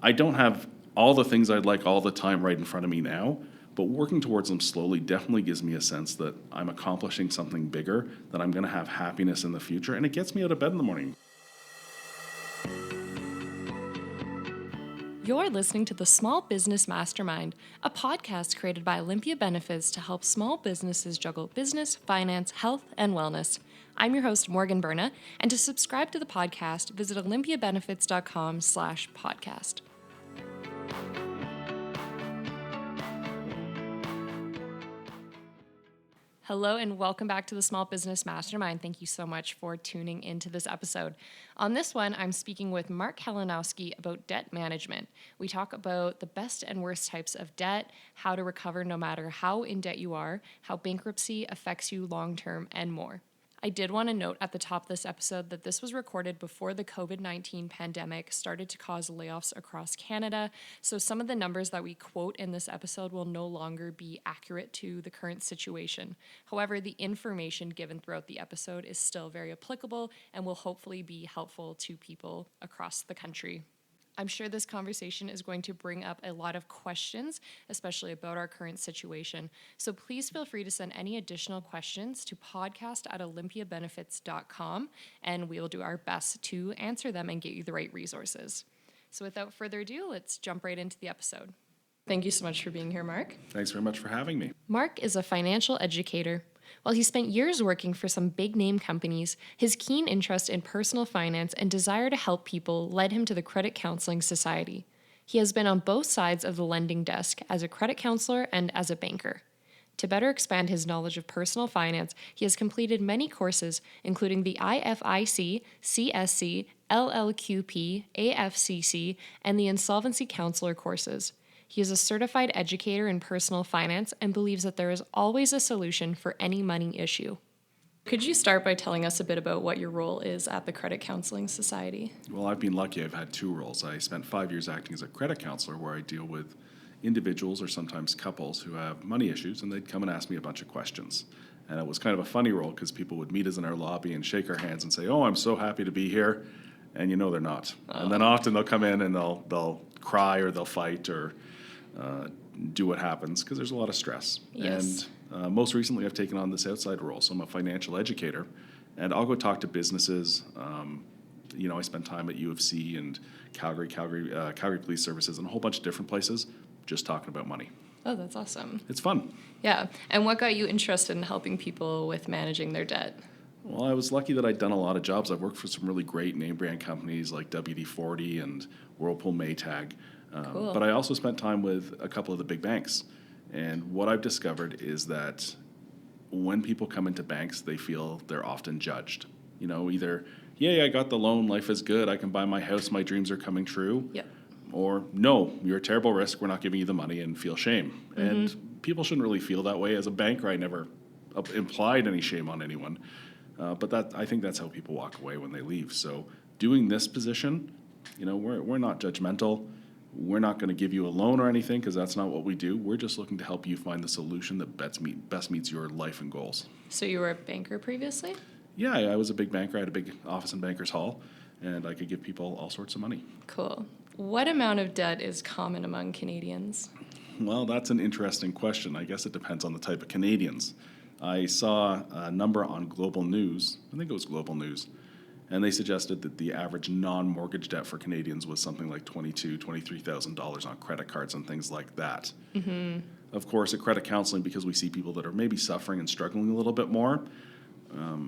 I don't have all the things I'd like all the time right in front of me now, but working towards them slowly definitely gives me a sense that I'm accomplishing something bigger, that I'm going to have happiness in the future, and it gets me out of bed in the morning. You're listening to the Small Business Mastermind, a podcast created by Olympia Benefits to help small businesses juggle business, finance, health, and wellness. I'm your host, Morgan Berna, and to subscribe to the podcast, visit olympiabenefits.com/podcast. Hello and welcome back to the Small Business Mastermind. Thank you so much for tuning into this episode. On this one, I'm speaking with Mark Kalinowski about debt management. We talk about the best and worst types of debt, how to recover no matter how in debt you are, how bankruptcy affects you long-term, and more. I did want to note at the top of this episode that this was recorded before the COVID-19 pandemic started to cause layoffs across Canada, so some of the numbers that we quote in this episode will no longer be accurate to the current situation. However, the information given throughout the episode is still very applicable and will hopefully be helpful to people across the country. I'm sure this conversation is going to bring up a lot of questions, especially about our current situation. So please feel free to send any additional questions to podcast@olympiabenefits.com, and we'll do our best to answer them and get you the right resources. So without further ado, let's jump right into the episode. Thank you so much for being here, Mark. Thanks very much for having me. Mark is a financial educator. While he spent years working for some big-name companies, his keen interest in personal finance and desire to help people led him to the Credit Counselling Society. He has been on both sides of the lending desk as a credit counselor and as a banker. To better expand his knowledge of personal finance, he has completed many courses, including the IFIC, CSC, LLQP, AFCC, and the Insolvency Counselor courses. He is a certified educator in personal finance and believes that there is always a solution for any money issue. Could you start by telling us a bit about what your role is at the Credit Counselling Society? Well, I've been lucky. I've had two roles. I spent 5 years acting as a credit counselor where I deal with individuals or sometimes couples who have money issues, and they'd come and ask me a bunch of questions. And it was kind of a funny role because people would meet us in our lobby and shake our hands and say, "Oh, I'm so happy to be here." And they're not. Oh. And then often they'll come in and they'll cry or they'll fight or do what happens because there's a lot of stress. Yes. And most recently I've taken on this outside role. So I'm a financial educator and I'll go talk to businesses. I spend time at UFC and Calgary Police Services and a whole bunch of different places just talking about money. Oh, that's awesome. It's fun. Yeah. And what got you interested in helping people with managing their debt? Well, I was lucky that I'd done a lot of jobs. I've worked for some really great name brand companies like WD-40 and Whirlpool Maytag. Cool. But I also spent time with a couple of the big banks. And what I've discovered is that when people come into banks, they feel they're often judged. Either, yay, I got the loan, life is good, I can buy my house, my dreams are coming true. Yep. Or, no, you're a terrible risk, we're not giving you the money, and feel shame. Mm-hmm. And people shouldn't really feel that way. As a banker, I never implied any shame on anyone. But I think that's how people walk away when they leave. So doing this position, we're not judgmental. We're not going to give you a loan or anything because that's not what we do. We're just looking to help you find the solution that best meets your life and goals. So you were a banker previously? Yeah, I was a big banker. I had a big office in Bankers Hall, and I could give people all sorts of money. Cool. What amount of debt is common among Canadians? Well, that's an interesting question. I guess it depends on the type of Canadians. I saw a number on Global News. I think it was Global News. And they suggested that the average non-mortgage debt for Canadians was something like $22,000, $23,000 on credit cards and things like that. Mm-hmm. Of course, at credit counseling, because we see people that are maybe suffering and struggling a little bit more,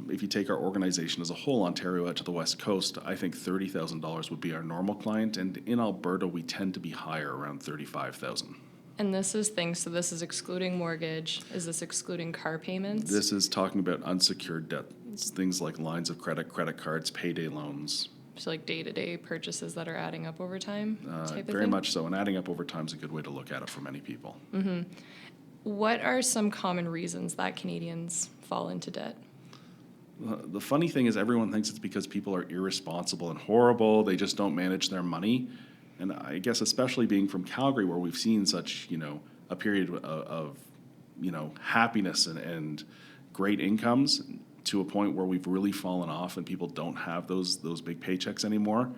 if you take our organization as a whole, Ontario out to the West Coast, I think $30,000 would be our normal client. And in Alberta, we tend to be higher, around $35,000. And this is this is excluding mortgage. Is this excluding car payments? This is talking about unsecured debt. It's things like lines of credit, credit cards, payday loans. So like day-to-day purchases that are adding up over time type of Very thing? much so. And adding up over time is a good way to look at it for many people. Mm-hmm. What are some common reasons that Canadians fall into debt? The funny thing is everyone thinks it's because people are irresponsible and horrible. They just don't manage their money. And I guess especially being from Calgary where we've seen such, a period of happiness and great incomes to a point where we've really fallen off and people don't have those big paychecks anymore.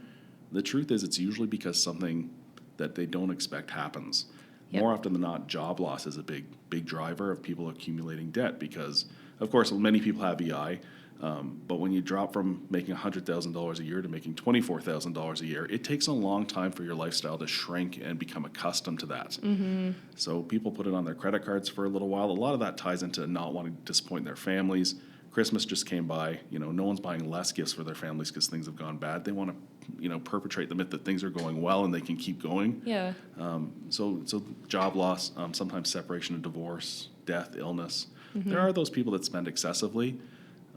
The truth is it's usually because something that they don't expect happens. Yep. More often than not, job loss is a big driver of people accumulating debt because, of course, many people have EI, but when you drop from making $100,000 a year to making $24,000 a year, it takes a long time for your lifestyle to shrink and become accustomed to that. So people put it on their credit cards for a little while. A lot of that ties into not wanting to disappoint their families. Christmas just came by. No one's buying less gifts for their families because things have gone bad. They want to, perpetrate the myth that things are going well and they can keep going. Yeah. So job loss, sometimes separation and divorce, death, illness. There are those people that spend excessively.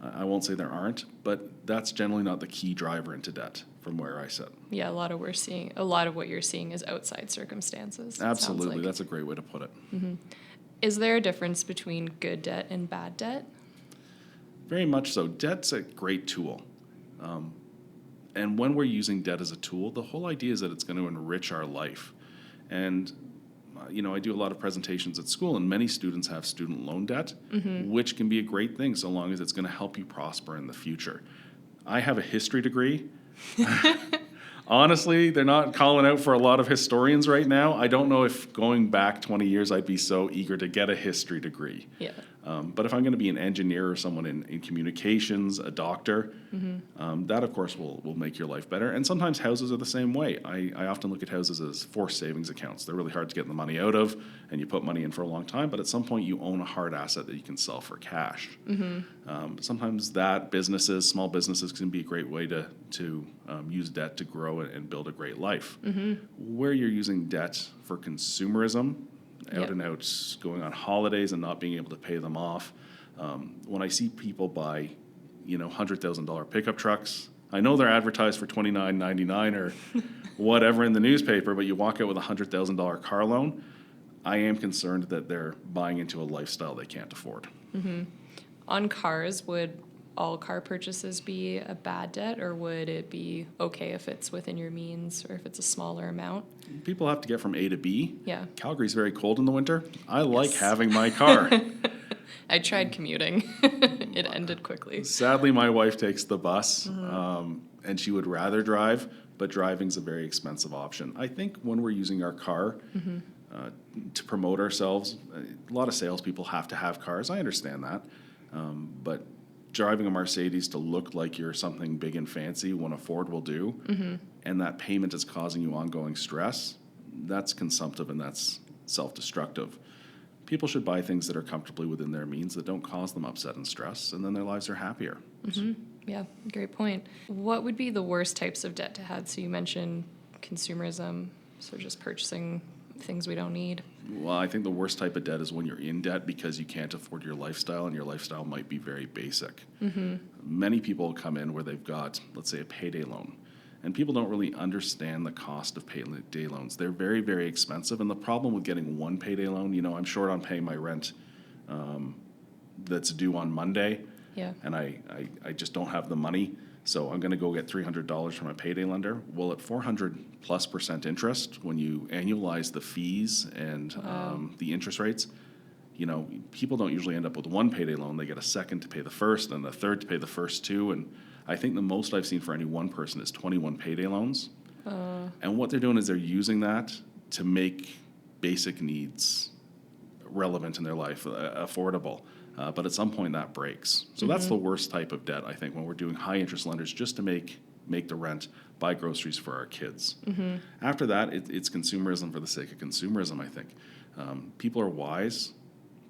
I won't say there aren't, but that's generally not the key driver into debt from where I sit. Yeah, a lot of what you're seeing is outside circumstances. Absolutely. That's a great way to put it. Is there a difference between good debt and bad debt? Very much so. Debt's a great tool. And when we're using debt as a tool, the whole idea is that it's going to enrich our life. And, I do a lot of presentations at school, and many students have student loan debt, which can be a great thing so long as it's going to help you prosper in the future. I have a history degree. Honestly, they're not calling out for a lot of historians right now. I don't know if going back 20 years I'd be so eager to get a history degree. Yeah. But if I'm going to be an engineer or someone in communications, a doctor, that, of course, will make your life better. And sometimes houses are the same way. I often look at houses as forced savings accounts. They're really hard to get the money out of, and you put money in for a long time, but at some point you own a hard asset that you can sell for cash. Sometimes small businesses can be a great way to use debt to grow and build a great life. Where you're using debt for consumerism, out and out, going on holidays and not being able to pay them off. When I see people buy, $100,000 pickup trucks, I know they're advertised for $29.99 or whatever in the newspaper, but you walk out with a $100,000 car loan, I am concerned that they're buying into a lifestyle they can't afford. On cars, would all car purchases be a bad debt, or would it be okay if it's within your means or if it's a smaller amount? People have to get from A to B. Yeah. Calgary's very cold in the winter. I like having my car. I tried commuting. It ended quickly. Sadly, my wife takes the bus, and she would rather drive, but driving's a very expensive option. I think when we're using our car to promote ourselves, a lot of salespeople have to have cars. I understand that. But driving a Mercedes to look like you're something big and fancy when a Ford will do, and that payment is causing you ongoing stress, that's consumptive and that's self-destructive. People should buy things that are comfortably within their means that don't cause them upset and stress, and then their lives are happier. Yeah, great point. What would be the worst types of debt to have? So you mentioned consumerism, so just purchasing things we don't need. Well, I think the worst type of debt is when you're in debt because you can't afford your lifestyle, and your lifestyle might be very basic. Many people come in where they've got, let's say, a payday loan, and people don't really understand the cost of payday loans. They're very, very expensive, and the problem with getting one payday loan, I'm short on paying my rent that's due on Monday, and I just don't have the money. So I'm going to go get $300 from a payday lender. Well, at 400+% interest, when you annualize the fees and the interest rates, people don't usually end up with one payday loan. They get a second to pay the first and a third to pay the first two. And I think the most I've seen for any one person is 21 payday loans. And what they're doing is they're using that to make basic needs relevant in their life, affordable. But at some point that breaks. So that's the worst type of debt, I think, when we're doing high interest lenders just to make the rent, buy groceries for our kids. After that, it's consumerism for the sake of consumerism, I think. People are wise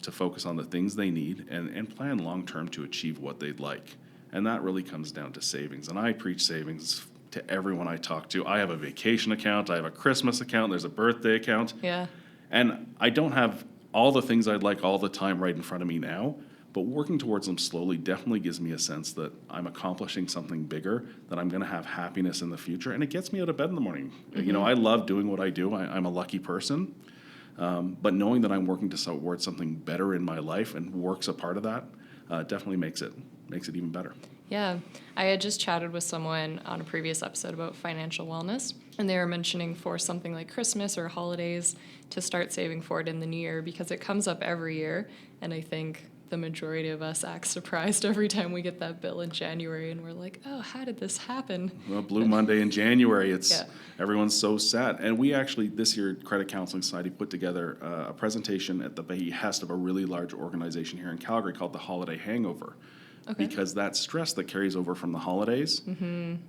to focus on the things they need and plan long-term to achieve what they'd like. And that really comes down to savings. And I preach savings to everyone I talk to. I have a vacation account. I have a Christmas account. There's a birthday account. Yeah. And I don't have all the things I'd like all the time right in front of me now, but working towards them slowly definitely gives me a sense that I'm accomplishing something bigger, that I'm going to have happiness in the future, and it gets me out of bed in the morning. I love doing what I do. I'm a lucky person, but knowing that I'm working towards something better in my life and work's a part of that definitely makes it even better. Yeah. I had just chatted with someone on a previous episode about financial wellness, and they were mentioning for something like Christmas or holidays to start saving for it in the new year because it comes up every year. And I think the majority of us act surprised every time we get that bill in January and we're like, oh, how did this happen? Well, Blue Monday in January, Yeah. everyone's so sad. And we actually, this year, Credit Counselling Society put together a presentation at the behest of a really large organization here in Calgary called the Holiday Hangover. Okay. Because that stress that carries over from the holidays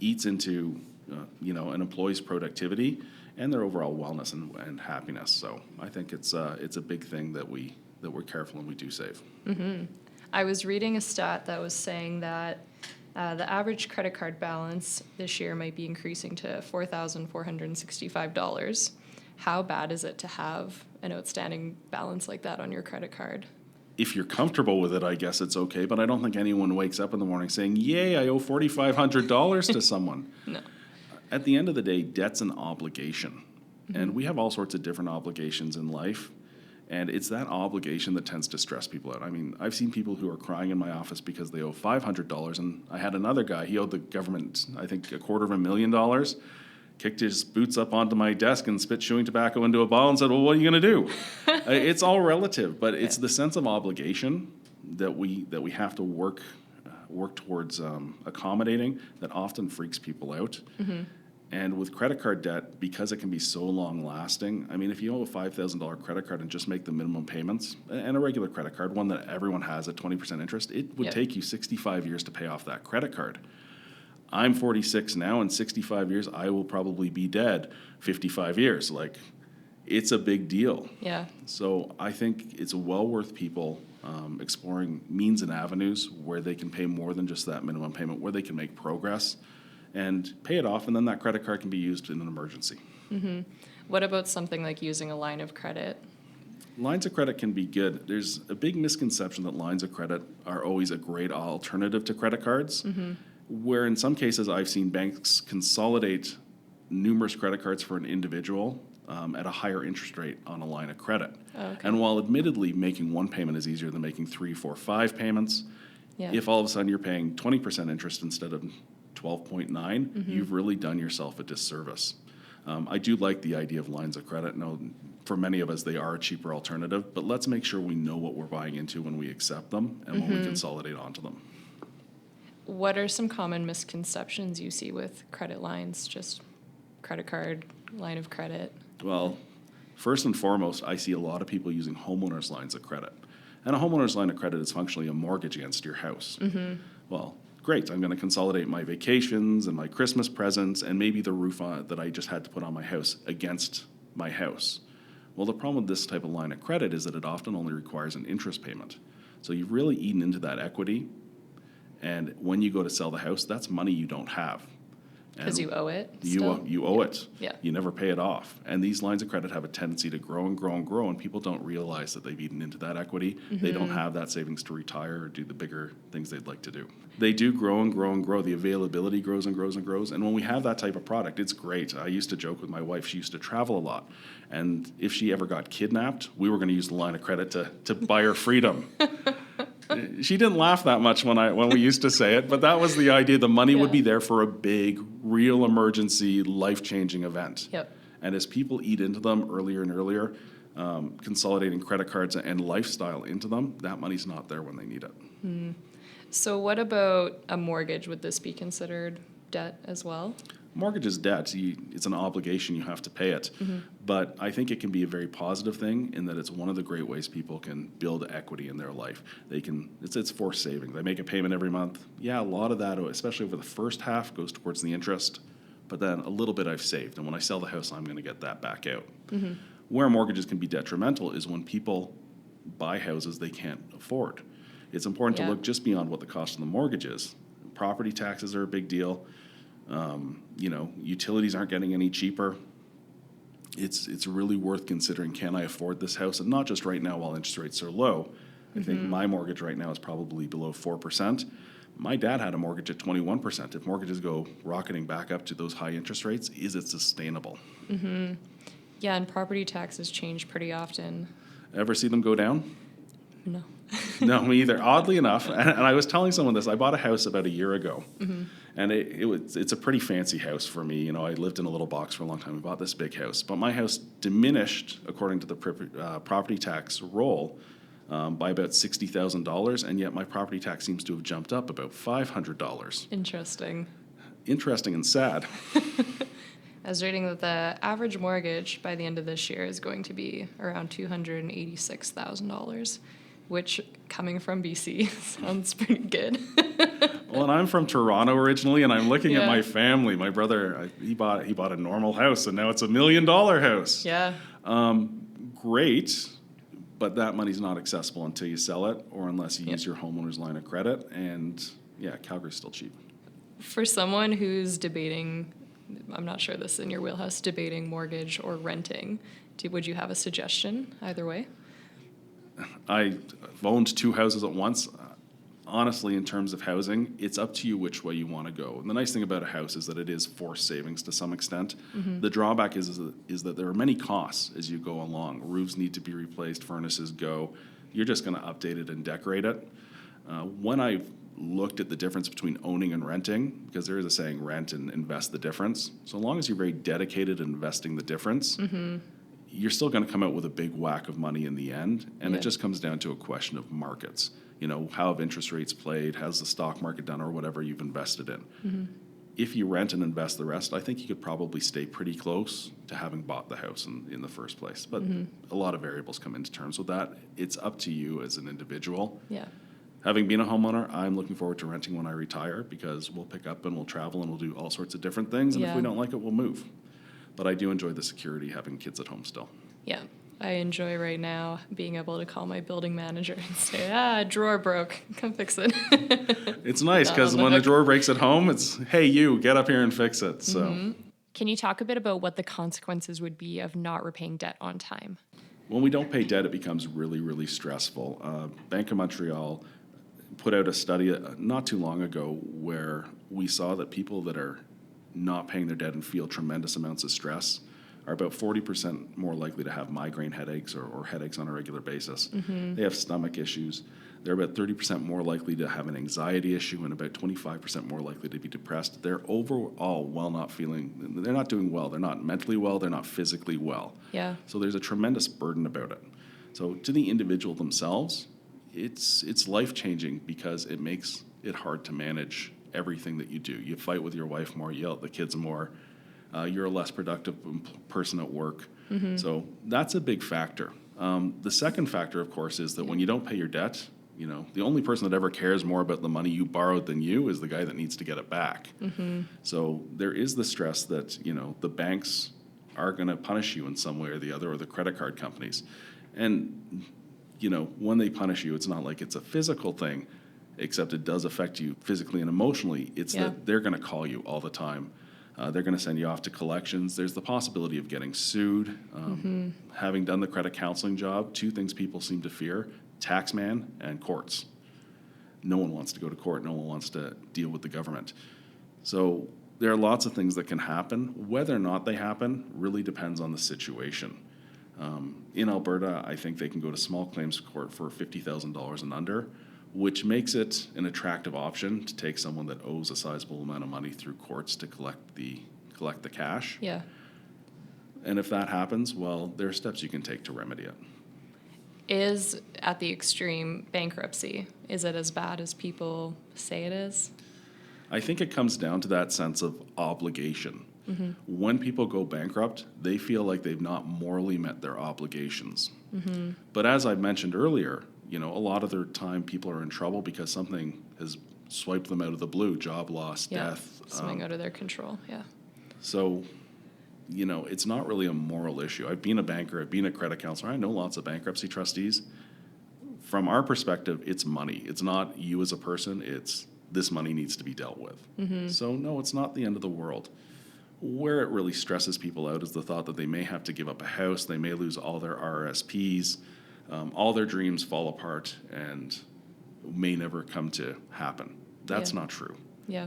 eats into, an employee's productivity and their overall wellness and happiness. So I think it's a big thing that we're careful and we do save. I was reading a stat that was saying that the average credit card balance this year might be increasing to $4,465. How bad is it to have an outstanding balance like that on your credit card? If you're comfortable with it, I guess it's okay, but I don't think anyone wakes up in the morning saying, yay, I owe $4,500 to someone. No. At the end of the day, debt's an obligation. And we have all sorts of different obligations in life. And it's that obligation that tends to stress people out. I mean, I've seen people who are crying in my office because they owe $500. And I had another guy, he owed the government, I think, $250,000, kicked his boots up onto my desk and spit chewing tobacco into a bottle and said, well, what are you going to do? It's all relative, but it's the sense of obligation that we have to work towards accommodating that often freaks people out. And with credit card debt, because it can be so long lasting, I mean, if you owe a $5,000 credit card and just make the minimum payments, and a regular credit card, one that everyone has at 20% interest, it would take you 65 years to pay off that credit card. I'm 46 now, in 65 years, I will probably be dead 55 years. Like, it's a big deal. Yeah. So I think it's well worth people exploring means and avenues where they can pay more than just that minimum payment, where they can make progress and pay it off, and then that credit card can be used in an emergency. What about something like using a line of credit? Lines of credit can be good. There's a big misconception that lines of credit are always a great alternative to credit cards, where in some cases I've seen banks consolidate numerous credit cards for an individual at a higher interest rate on a line of credit. Okay. And while admittedly making one payment is easier than making 3, 4, 5 payments, if all of a sudden you're paying 20% interest instead of 12.9, you've really done yourself a disservice. I do like the idea of lines of credit. No, for many of us, they are a cheaper alternative, but let's make sure we know what we're buying into when we accept them and when we consolidate onto them. What are some common misconceptions you see with credit lines, just credit card, line of credit? Well, first and foremost, I see a lot of people using homeowners' lines of credit. And a homeowner's line of credit is functionally a mortgage against your house. Well, great, I'm going to consolidate my vacations and my Christmas presents and maybe the roof that I just had to put on my house against my house. Well, the problem with this type of line of credit is that it often only requires an interest payment. So you've really eaten into that equity, and when you go to sell the house, that's money you don't have. Because you owe it You still? owe it. Yeah. You never pay it off. And these lines of credit have a tendency to grow and grow and grow, and people don't realize that they've eaten into that equity. They don't have that savings to retire or do the bigger things they'd like to do. They do grow and grow and grow. The availability grows and grows and grows. And when we have that type of product, it's great. I used to joke with my wife. She used to travel a lot. And if she ever got kidnapped, we were going to use the line of credit to buy her freedom. She didn't laugh that much when we used to say it, but that was the idea. The money would be there for a big, real emergency, life-changing event. Yep. And as people eat into them earlier and earlier, consolidating credit cards and lifestyle into them, that money's not there when they need it. So what about a mortgage? Would this be considered debt as well? Mortgage is debt. It's an obligation. You have to pay it. But I think it can be a very positive thing in that it's one of the great ways people can build equity in their life. It's forced savings. They make a payment every month. Yeah, a lot of that, especially over the first half, goes towards the interest. But then a little bit I've saved. And when I sell the house, I'm going to get that back out. Where mortgages can be detrimental is when people buy houses they can't afford. It's important to look just beyond what the cost of the mortgage is. Property taxes are a big deal. Utilities aren't getting any cheaper. It's really worth considering, can I afford this house? And not just right now while interest rates are low. I think my mortgage right now is probably below 4%. My dad had a mortgage at 21%. If mortgages go rocketing back up to those high interest rates, is it sustainable? Yeah, and property taxes change pretty often. Ever see them go down? No. No, me either. Oddly enough, and I was telling someone this, I bought a house about a year ago, and it's a pretty fancy house for me. I lived in a little box for a long time. We bought this big house, but my house diminished, according to the property tax roll, by about $60,000, and yet my property tax seems to have jumped up about $500. Interesting. Interesting and sad. I was reading that the average mortgage by the end of this year is going to be around $286,000, which, coming from BC, sounds pretty good. Well, and I'm from Toronto originally, and I'm looking at Yeah. my family. My brother, he bought a normal house, and now it's $1 million house. Yeah. Great, but that money's not accessible until you sell it, or unless you use your homeowner's line of credit. And yeah, Calgary's still cheap. For someone who's debating, I'm not sure this is in your wheelhouse, debating mortgage or renting, would you have a suggestion either way? I've owned 2 houses at once. Honestly, in terms of housing, it's up to you which way you want to go. And the nice thing about a house is that it is forced savings to some extent. The drawback is that there are many costs as you go along. Roofs need to be replaced, furnaces go. You're just going to update it and decorate it. When I looked at the difference between owning and renting, because there is a saying, rent and invest the difference. So long as you're very dedicated in investing the difference, you're still going to come out with a big whack of money in the end. And it just comes down to a question of markets. How have interest rates played? How's the stock market done, or whatever you've invested in? If you rent and invest the rest, I think you could probably stay pretty close to having bought the house in the first place. But a lot of variables come into terms with that. It's up to you as an individual. Yeah. Having been a homeowner, I'm looking forward to renting when I retire, because we'll pick up and we'll travel and we'll do all sorts of different things. And if we don't like it, we'll move. But I do enjoy the security having kids at home still. Yeah. I enjoy right now being able to call my building manager and say, drawer broke, come fix it. It's nice because when the drawer breaks at home, it's, hey, you, get up here and fix it. So, Can you talk a bit about what the consequences would be of not repaying debt on time? when we don't pay debt, it becomes really, really stressful. Bank of Montreal put out a study not too long ago where we saw that people that are not paying their debt and feel tremendous amounts of stress are about 40% more likely to have migraine headaches or headaches on a regular basis. They have stomach issues. They're about 30% more likely to have an anxiety issue and about 25% more likely to be depressed. They're overall they're not doing well. They're not mentally well. They're not physically well. Yeah. So there's a tremendous burden about it. So to the individual themselves, it's life-changing because it makes it hard to manage everything that you do. You fight with your wife more, you yell at the kids more. You're a less productive person at work. So that's a big factor. The second factor, of course, is that when you don't pay your debt, the only person that ever cares more about the money you borrowed than you is the guy that needs to get it back. So there is the stress that, the banks are going to punish you in some way or the other, or the credit card companies. And, when they punish you, it's not like it's a physical thing, except it does affect you physically and emotionally. It's that they're going to call you all the time. They're going to send you off to collections. There's the possibility of getting sued. Having done the credit counseling job, 2 things people seem to fear: taxman and courts. No one wants to go to court. No one wants to deal with the government. So there are lots of things that can happen. Whether or not they happen really depends on the situation. In Alberta, I think they can go to small claims court for $50,000 and under, which makes it an attractive option to take someone that owes a sizable amount of money through courts to collect the cash. Yeah. And if that happens, well, there are steps you can take to remedy it. Is, at the extreme, bankruptcy, is it as bad as people say it is? I think it comes down to that sense of obligation. When people go bankrupt, they feel like they've not morally met their obligations. But as I mentioned earlier, a lot of their time people are in trouble because something has swiped them out of the blue: job loss, death. Something out of their control, yeah. So, it's not really a moral issue. I've been a banker, I've been a credit counselor, I know lots of bankruptcy trustees. From our perspective, it's money. It's not you as a person, it's this money needs to be dealt with. So no, it's not the end of the world. Where it really stresses people out is the thought that they may have to give up a house, they may lose all their RSPs, all their dreams fall apart and may never come to happen. That's not true. Yeah.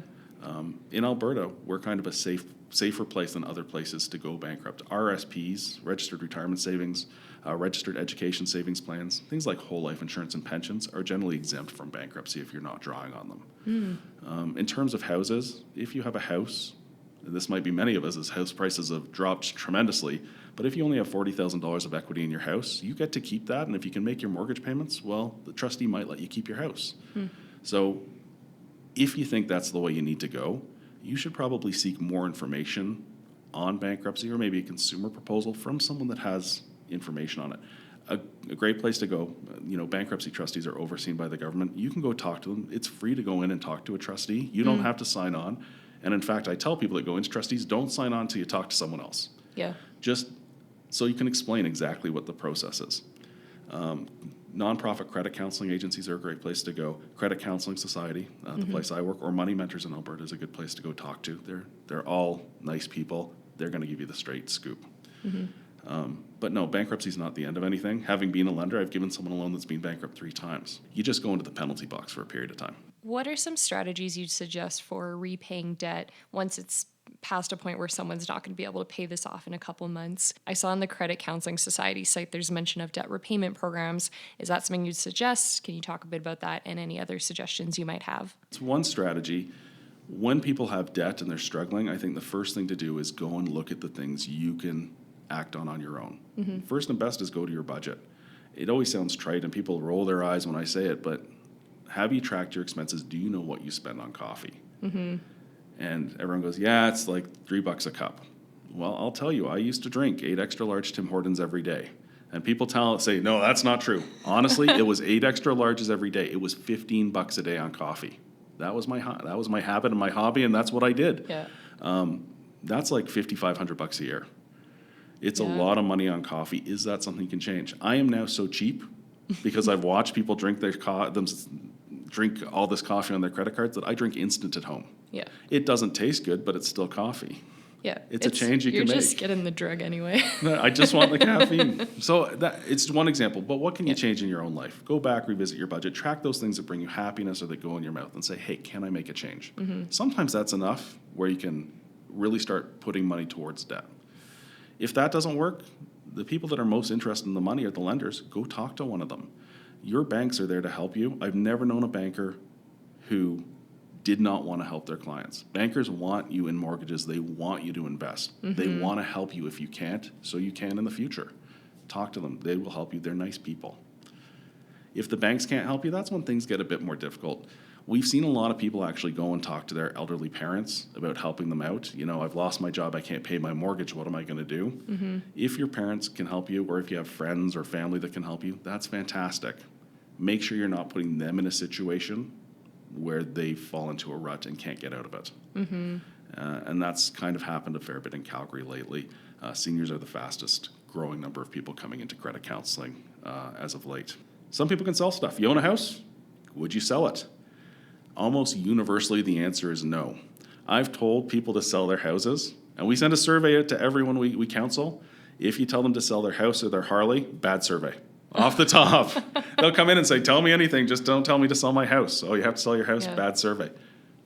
In Alberta, we're kind of a safer place than other places to go bankrupt. RSPs, registered retirement savings, registered education savings plans, things like whole life insurance and pensions are generally exempt from bankruptcy if you're not drawing on them. In terms of houses, if you have a house, this might be many of us as house prices have dropped tremendously, But if you only have $40,000 of equity in your house, you get to keep that. And if you can make your mortgage payments, well, the trustee might let you keep your house. So if you think that's the way you need to go, you should probably seek more information on bankruptcy, or maybe a consumer proposal from someone that has information on it. A great place to go, bankruptcy trustees are overseen by the government. You can go talk to them. It's free to go in and talk to a trustee. You don't have to sign on. And in fact, I tell people that go into trustees, don't sign on until you talk to someone else. Yeah. Just so you can explain exactly what the process is. Nonprofit credit counseling agencies are a great place to go. Credit Counselling Society, the place I work, or Money Mentors in Alberta is a good place to go talk to. They're all nice people. They're going to give you the straight scoop. But no, bankruptcy is not the end of anything. Having been a lender, I've given someone a loan that's been bankrupt 3 times. You just go into the penalty box for a period of time. What are some strategies you'd suggest for repaying debt once it's past a point where someone's not going to be able to pay this off in a couple months? I saw on the Credit Counselling Society site there's mention of debt repayment programs. Is that something you'd suggest? Can you talk a bit about that and any other suggestions you might have? It's one strategy. When people have debt and they're struggling, I think the first thing to do is go and look at the things you can act on your own. First and best is go to your budget. It always sounds trite and people roll their eyes when I say it, but have you tracked your expenses? Do you know what you spend on coffee? And everyone goes, yeah, it's like $3 a cup. Well, I'll tell you, I used to drink 8 extra large Tim Hortons every day. And people say, no, that's not true. Honestly, it was 8 extra larges every day. It was $15 a day on coffee. That was my habit and my hobby, and that's what I did. Yeah. That's like $5,500 a year. It's a lot of money on coffee. Is that something you can change? I am now so cheap because I've watched people drink all this coffee on their credit cards that I drink instant at home. Yeah. It doesn't taste good, but it's still coffee. Yeah. It's a change you can make. You're just getting the drug anyway. I just want the caffeine. So it's one example, but what can you change in your own life? Go back, revisit your budget, track those things that bring you happiness or that go in your mouth and say, hey, can I make a change? Sometimes that's enough where you can really start putting money towards debt. If that doesn't work, the people that are most interested in the money are the lenders. Go talk to one of them. Your banks are there to help you. I've never known a banker who did not want to help their clients. Bankers want you in mortgages. They want you to invest. They want to help you if you can't, so you can in the future. Talk to them. They will help you. They're nice people. If the banks can't help you, that's when things get a bit more difficult. We've seen a lot of people actually go and talk to their elderly parents about helping them out. I've lost my job. I can't pay my mortgage. What am I going to do? If your parents can help you, or if you have friends or family that can help you, that's fantastic. Make sure you're not putting them in a situation where they fall into a rut and can't get out of it. And that's kind of happened a fair bit in Calgary lately. Seniors are the fastest growing number of people coming into credit counseling as of late. Some people can sell stuff. You own a house? Would you sell it? Almost universally, the answer is no. I've told people to sell their houses, and we send a survey out to everyone we counsel. If you tell them to sell their house or their Harley, bad survey. Off the top. They'll come in and say, tell me anything, just don't tell me to sell my house. Oh, you have to sell your house? Yeah. Bad survey.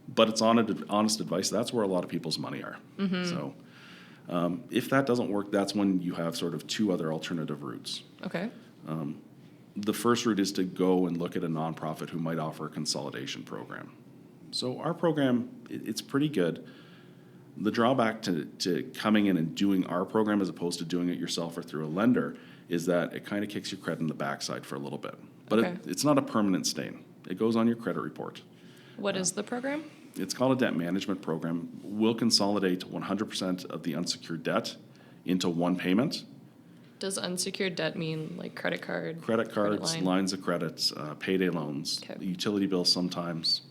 But it's honest advice. That's where a lot of people's money are. So if that doesn't work, that's when you have sort of 2 other alternative routes. Okay. The first route is to go and look at a nonprofit who might offer a consolidation program. So our program, it's pretty good. The drawback to coming in and doing our program as opposed to doing it yourself or through a lender is that it kind of kicks your credit in the backside for a little bit. But Okay. it's not a permanent stain. It goes on your credit report. What is the program? It's called a debt management program. We'll consolidate 100% of the unsecured debt into one payment. Does unsecured debt mean like credit cards, Cards, lines of credit, payday loans, Okay. utility bills sometimes.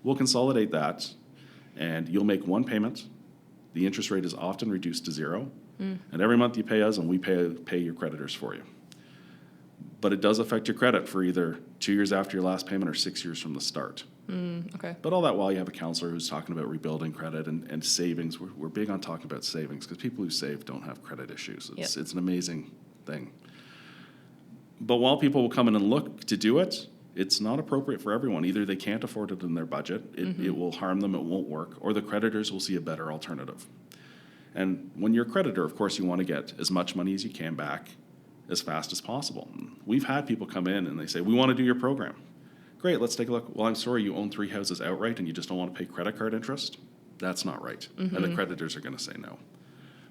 We'll consolidate that, and you'll make one payment. The interest rate is often reduced to 0, and every month you pay us, and we pay your creditors for you. But it does affect your credit for either 2 years after your last payment or 6 years from the start. Okay. But all that while you have a counselor who's talking about rebuilding credit and savings. We're big on talking about savings because people who save don't have credit issues. It's an amazing thing. But while people will come in and look to do it, it's not appropriate for everyone. Either they can't afford it in their budget, it will harm them, it won't work, or the creditors will see a better alternative. And when you're a creditor, of course, you want to get as much money as you can back as fast as possible. We've had people come in and they say, we want to do your program. Great, let's take a look. Well, I'm sorry, you own 3 houses outright and you just don't want to pay credit card interest? That's not right. And the creditors are going to say no.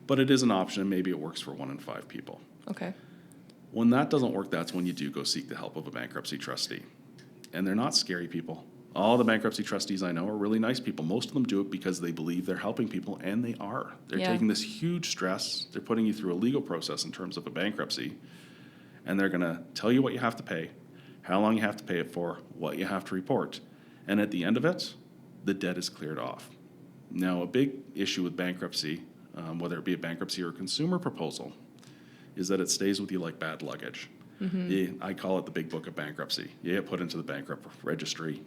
But it is an option, and maybe it works for 1 in 5 people. Okay. When that doesn't work, that's when you do go seek the help of a bankruptcy trustee. And they're not scary people. All the bankruptcy trustees I know are really nice people. Most of them do it because they believe they're helping people, and they are. They're taking this huge stress. They're putting you through a legal process in terms of a bankruptcy, and they're going to tell you what you have to pay, how long you have to pay it for, what you have to report. And at the end of it, the debt is cleared off. Now, a big issue with bankruptcy, whether it be a bankruptcy or a consumer proposal, is that it stays with you like bad luggage. I call it the big book of bankruptcy. You get put into the bankrupt registry.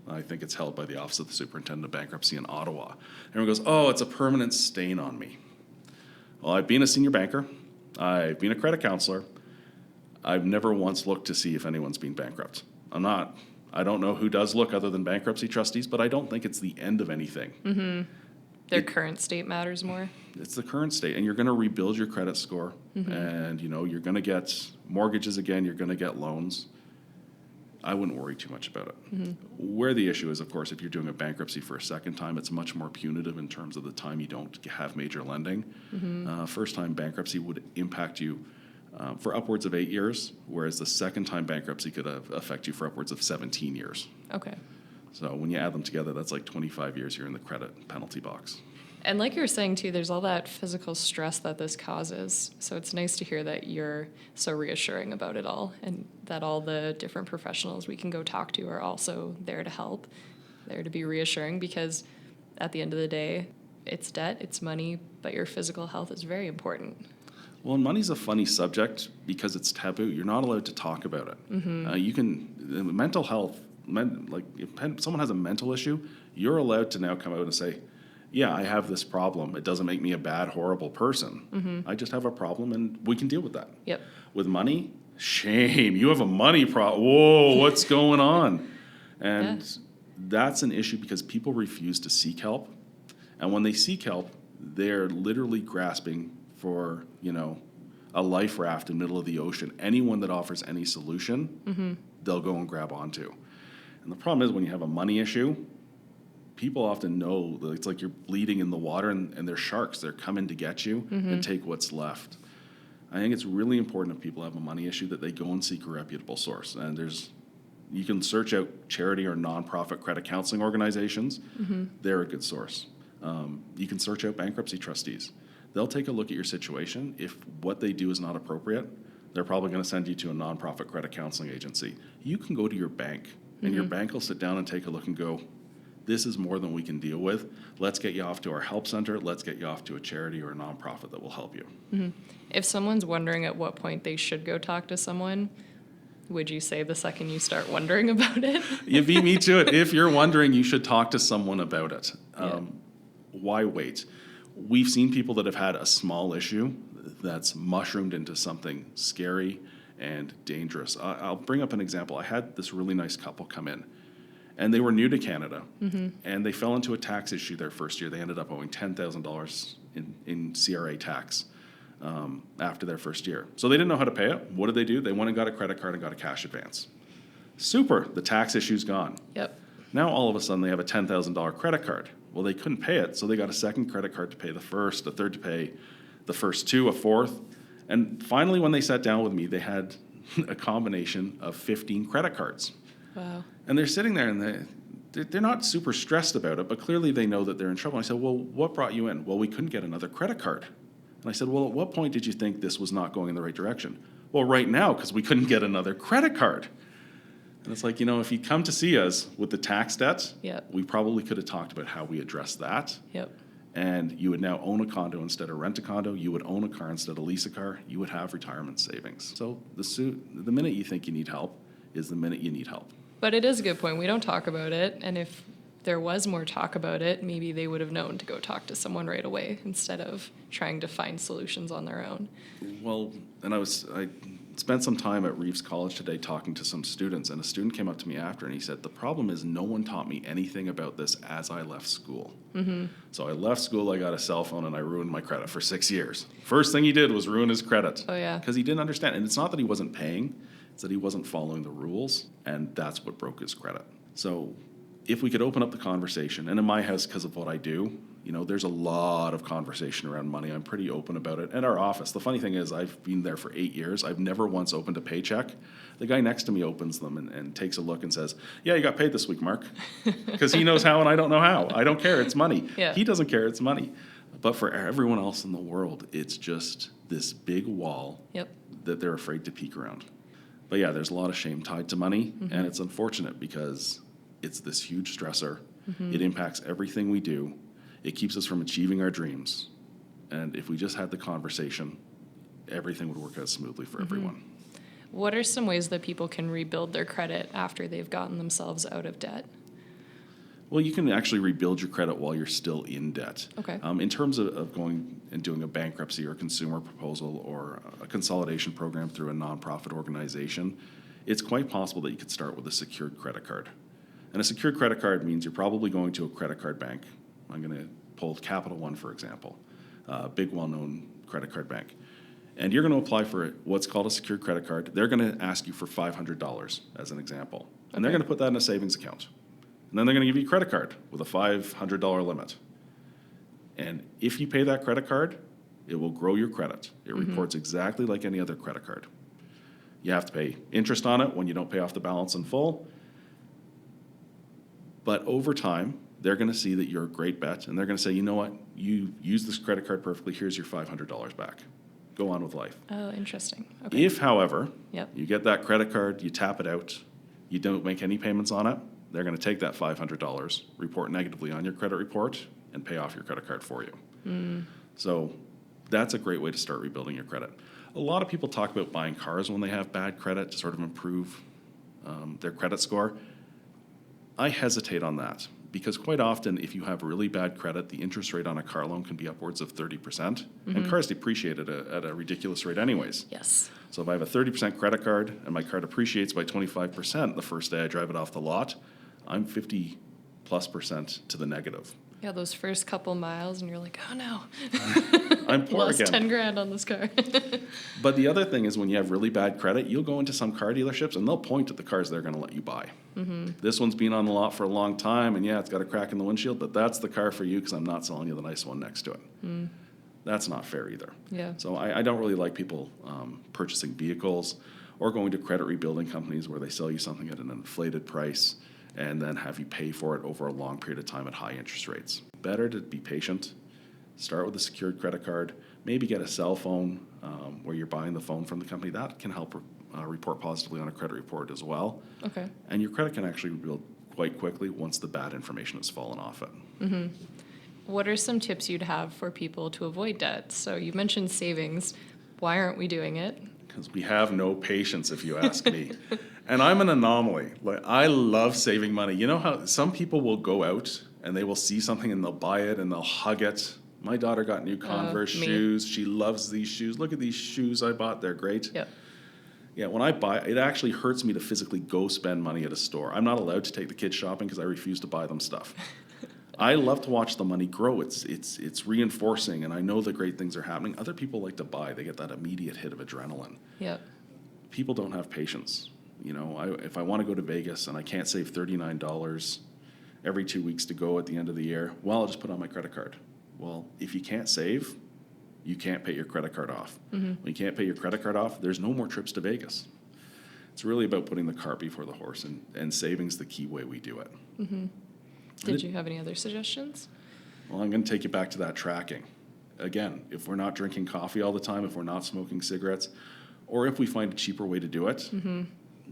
I think it's held by the Office of the Superintendent of Bankruptcy in Ottawa. Everyone goes, oh, it's a permanent stain on me. Well, I've been a senior banker. I've been a credit counselor. I've never once looked to see if anyone's been bankrupt. I don't know who does look other than bankruptcy trustees, but I don't think it's the end of anything. Their current state matters more. It's the current state, and you're going to rebuild your credit score, and you're going to get mortgages again, you're going to get loans. I wouldn't worry too much about it. Where the issue is, of course, if you're doing a bankruptcy for a second time, it's much more punitive in terms of the time you don't have major lending. First-time bankruptcy would impact you for upwards of 8 years, whereas the second-time bankruptcy could affect you for upwards of 17 years. Okay. So when you add them together, that's like 25 years you're in the credit penalty box. And like you were saying too, there's all that physical stress that this causes. So it's nice to hear that you're so reassuring about it all, and that all the different professionals we can go talk to are also there to help, there to be reassuring, because at the end of the day, it's debt, it's money, but your physical health is very important. Well, money's a funny subject because it's taboo. You're not allowed to talk about it. Mental health, if someone has a mental issue, you're allowed to now come out and say, yeah, I have this problem. It doesn't make me a bad, horrible person. I just have a problem, and we can deal with that. Yep. With money, shame. You have a money problem. Whoa, what's going on? And that's an issue because people refuse to seek help. And when they seek help, they're literally grasping for, a life raft in the middle of the ocean. Anyone that offers any solution, they'll go and grab onto. And the problem is when you have a money issue, people often know that it's like you're bleeding in the water, and they're sharks. They're coming to get you and take what's left. I think it's really important if people have a money issue that they go and seek a reputable source. And you can search out charity or nonprofit credit counseling organizations. They're a good source. You can search out bankruptcy trustees. They'll take a look at your situation. If what they do is not appropriate, they're probably going to send you to a nonprofit credit counseling agency. You can go to your bank, and your bank will sit down and take a look and go, this is more than we can deal with. Let's get you off to our help center. Let's get you off to a charity or a nonprofit that will help you. If someone's wondering at what point they should go talk to someone, would you say the second you start wondering about it? You beat me to it. If you're wondering, you should talk to someone about it. Why wait? We've seen people that have had a small issue that's mushroomed into something scary and dangerous. I'll bring up an example. I had this really nice couple come in, and they were new to Canada, and they fell into a tax issue their first year. They ended up owing $10,000 in CRA tax after their first year. So they didn't know how to pay it. What did they do? They went and got a credit card and got a cash advance. Super. The tax issue's gone. Yep. Now all of a sudden they have a $10,000 credit card. Well, they couldn't pay it, so they got a second credit card to pay the first, a third to pay the first two, a fourth. And finally, when they sat down with me, they had a combination of 15 credit cards. Wow. And they're sitting there, and they're not super stressed about it, but clearly they know that they're in trouble. I said, well, what brought you in? Well, we couldn't get another credit card. And I said, well, at what point did you think this was not going in the right direction? Well, right now, because we couldn't get another credit card. And it's like, if you come to see us with the tax debt, we probably could have talked about how we address that. Yep. And you would now own a condo instead of rent a condo. You would own a car instead of lease a car. You would have retirement savings. So the minute you think you need help is the minute you need help. But it is a good point. We don't talk about it. And if there was more talk about it, maybe they would have known to go talk to someone right away instead of trying to find solutions on their own. Well, and I spent some time at Reeves College today talking to some students, and a student came up to me after and he said, the problem is no one taught me anything about this as I left school. So I left school, I got a cell phone, and I ruined my credit for 6 years. First thing he did was ruin his credit. Oh, yeah. Because he didn't understand. And it's not that he wasn't paying, it's that he wasn't following the rules, and that's what broke his credit. So if we could open up the conversation, and in my house, because of what I do, There's a lot of conversation around money. I'm pretty open about it. At our office, the funny thing is I've been there for 8 years. I've never once opened a paycheck. The guy next to me opens them and takes a look and says, yeah, you got paid this week, Mark. Because he knows how and I don't know how. I don't care. It's money. Yeah. He doesn't care. It's money. But for everyone else in the world, it's just this big wall that they're afraid to peek around. But yeah, there's a lot of shame tied to money, and it's unfortunate because it's this huge stressor. It impacts everything we do. It keeps us from achieving our dreams. And if we just had the conversation, everything would work out smoothly for everyone. What are some ways that people can rebuild their credit after they've gotten themselves out of debt? Well, you can actually rebuild your credit while you're still in debt. Okay. In terms of going and doing a bankruptcy or consumer proposal or a consolidation program through a nonprofit organization, it's quite possible that you could start with a secured credit card. And a secured credit card means you're probably going to a credit card bank. I'm going to pull Capital One, for example, a big, well-known credit card bank. And you're going to apply for what's called a secured credit card. They're going to ask you for $500 as an example. And they're going to put that in a savings account. And then they're going to give you a credit card with a $500 limit. And if you pay that credit card, it will grow your credit. It reports exactly like any other credit card. You have to pay interest on it when you don't pay off the balance in full. But over time, they're going to see that you're a great bet, and they're going to say, you know what, you use this credit card perfectly, here's your $500 back. Go on with life. Oh, interesting. Okay. If, however, Yep. you get that credit card, you tap it out, you don't make any payments on it, they're going to take that $500, report negatively on your credit report, and pay off your credit card for you. So that's a great way to start rebuilding your credit. A lot of people talk about buying cars when they have bad credit to sort of improve their credit score. I hesitate on that because quite often if you have really bad credit, the interest rate on a car loan can be upwards of 30%. And cars depreciate at a ridiculous rate anyways. Yes. So if I have a 30% credit card and my car depreciates by 25% the first day I drive it off the lot, I'm 50+% to the negative. Yeah, those first couple miles, and you're like, oh no, I'm poor lost again. 10 grand on this car. But the other thing is when you have really bad credit, you'll go into some car dealerships and they'll point at the cars they're going to let you buy. This one's been on the lot for a long time, and yeah, it's got a crack in the windshield, but that's the car for you because I'm not selling you the nice one next to it. That's not fair either. Yeah. So I don't really like people purchasing vehicles or going to credit rebuilding companies where they sell you something at an inflated price and then have you pay for it over a long period of time at high interest rates. Better to be patient, start with a secured credit card, maybe get a cell phone where you're buying the phone from the company. That can help report positively on a credit report as well. Okay. And your credit can actually rebuild quite quickly once the bad information has fallen off it. What are some tips you'd have for people to avoid debt? So you mentioned savings. Why aren't we doing it? Because we have no patience, if you ask me. And I'm an anomaly. Like, I love saving money. You know how some people will go out and they will see something and they'll buy it and they'll hug it. My daughter got new Converse me. shoes. She loves these shoes. Look at these shoes I bought. They're great. Yep. Yeah, when I buy, it actually hurts me to physically go spend money at a store. I'm not allowed to take the kids shopping because I refuse to buy them stuff. I love to watch the money grow. It's reinforcing, and I know the great things are happening. Other people like to buy. They get that immediate hit of adrenaline. Yep. People don't have patience. You know, if I want to go to Vegas and I can't save $39 every 2 weeks to go at the end of the year, well, I'll just put it on my credit card. Well, if you can't save, you can't pay your credit card off. When you can't pay your credit card off, there's no more trips to Vegas. It's really about putting the cart before the horse, and saving's the key way we do it. Did you have any other suggestions? Well, I'm going to take you back to that tracking. Again, if we're not drinking coffee all the time, if we're not smoking cigarettes, or if we find a cheaper way to do it,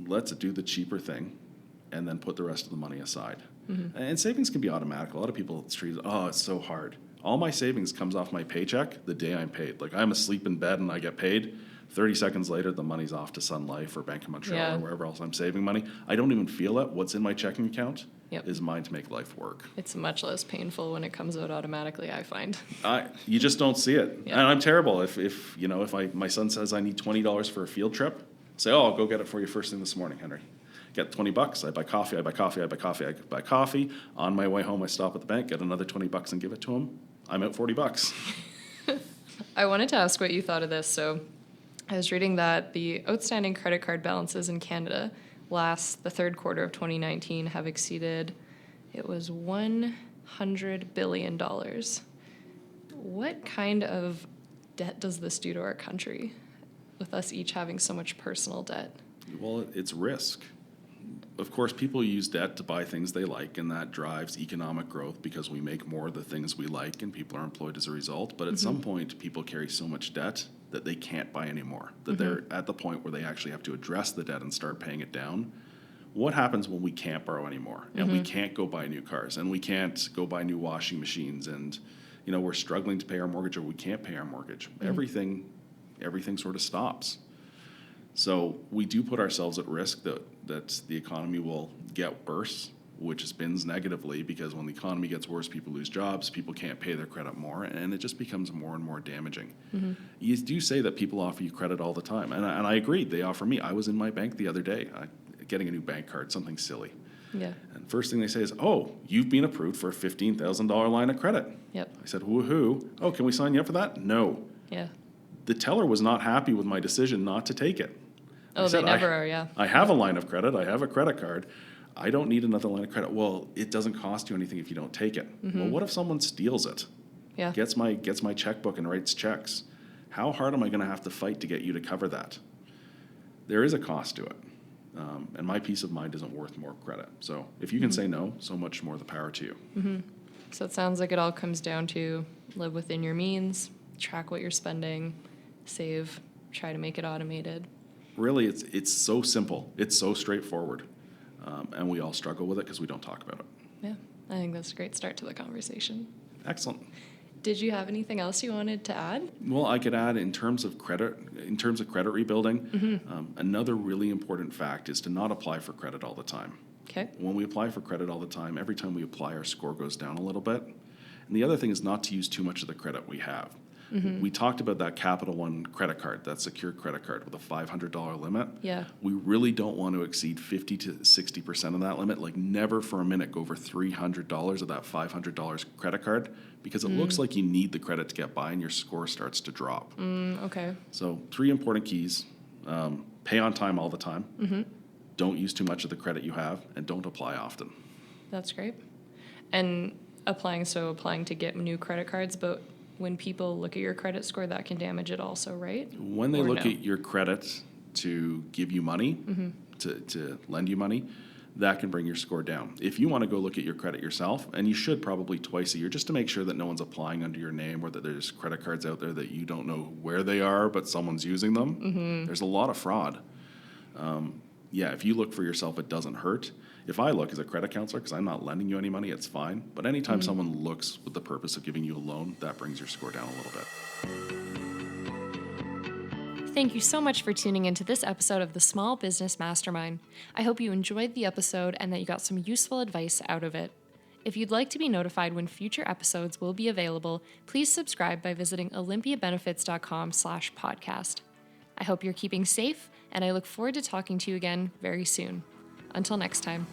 let's do the cheaper thing and then put the rest of the money aside. And savings can be automatic. A lot of people treat it, oh, it's so hard. All my savings comes off my paycheck the day I'm paid. Like, I'm asleep in bed and I get paid. 30 seconds later, the money's off to Sun Life or Bank of Montreal or wherever else I'm saving money. I don't even feel it. What's in my checking account is mine to make life work. It's much less painful when it comes out automatically, I find. You just don't see it. And I'm terrible. If my son says I need $20 for a field trip, say, oh, I'll go get it for you first thing this morning, Henry. Get $20, I buy coffee. On my way home, I stop at the bank, get another $20 and give it to him. I'm out $40. I wanted to ask what you thought of this. So I was reading that the outstanding credit card balances in Canada the third quarter of 2019 have exceeded, it was $100 billion. What kind of debt does this do to our country, with us each having so much personal debt? Well, it's risk. Of course, people use debt to buy things they like, and that drives economic growth because we make more of the things we like and people are employed as a result. But at some point, people carry so much debt that they can't buy anymore, that they're at the point where they actually have to address the debt and start paying it down. What happens when we can't borrow anymore and we can't go buy new cars and we can't go buy new washing machines and, we're struggling to pay our mortgage or we can't pay our mortgage? Everything sort of stops. So we do put ourselves at risk that the economy will get worse, which spins negatively because when the economy gets worse, people lose jobs, people can't pay their credit more, and it just becomes more and more damaging. You do say that people offer you credit all the time, and I agreed, they offer me. I was in my bank the other day, getting a new bank card, something silly. Yeah. And first thing they say is, oh, you've been approved for a $15,000 line of credit. Yep. I said, woohoo. Oh, can we sign you up for that? No. Yeah. The teller was not happy with my decision not to take it. Oh, they never are, yeah. I have a line of credit. I have a credit card. I don't need another line of credit. Well, it doesn't cost you anything if you don't take it. Well, what if someone steals it? Yeah. Gets my checkbook and writes checks. How hard am I going to have to fight to get you to cover that? There is a cost to it. And my peace of mind isn't worth more credit. So if you can say no, so much more the power to you. So it sounds like it all comes down to live within your means, track what you're spending, save, try to make it automated. Really, it's so simple. It's so straightforward. And we all struggle with it because we don't talk about it. Yeah, I think that's a great start to the conversation. Excellent. Did you have anything else you wanted to add? Well, I could add in terms of credit rebuilding, another really important fact is to not apply for credit all the time. Okay. When we apply for credit all the time, every time we apply, our score goes down a little bit. And the other thing is not to use too much of the credit we have. We talked about that Capital One credit card, that secured credit card with a $500 limit. Yeah. We really don't want to exceed 50 to 60% of that limit. Like never for a minute go over $300 of that $500 credit card because it looks like you need the credit to get by and your score starts to drop. Okay. So 3 important keys. Pay on time all the time. Don't use too much of the credit you have and don't apply often. That's great. And applying to get new credit cards, but when people look at your credit score, that can damage it also, right? When they look at your credit to give you money, to lend you money, that can bring your score down. If you want to go look at your credit yourself, and you should probably twice a year, just to make sure that no one's applying under your name or that there's credit cards out there that you don't know where they are, but someone's using them. There's a lot of fraud. If you look for yourself, it doesn't hurt. If I look as a credit counselor, because I'm not lending you any money, it's fine. But anytime someone looks with the purpose of giving you a loan, that brings your score down a little bit. Thank you so much for tuning into this episode of the Small Business Mastermind. I hope you enjoyed the episode and that you got some useful advice out of it. If you'd like to be notified when future episodes will be available, please subscribe by visiting olympiabenefits.com/podcast. I hope you're keeping safe, and I look forward to talking to you again very soon. Until next time.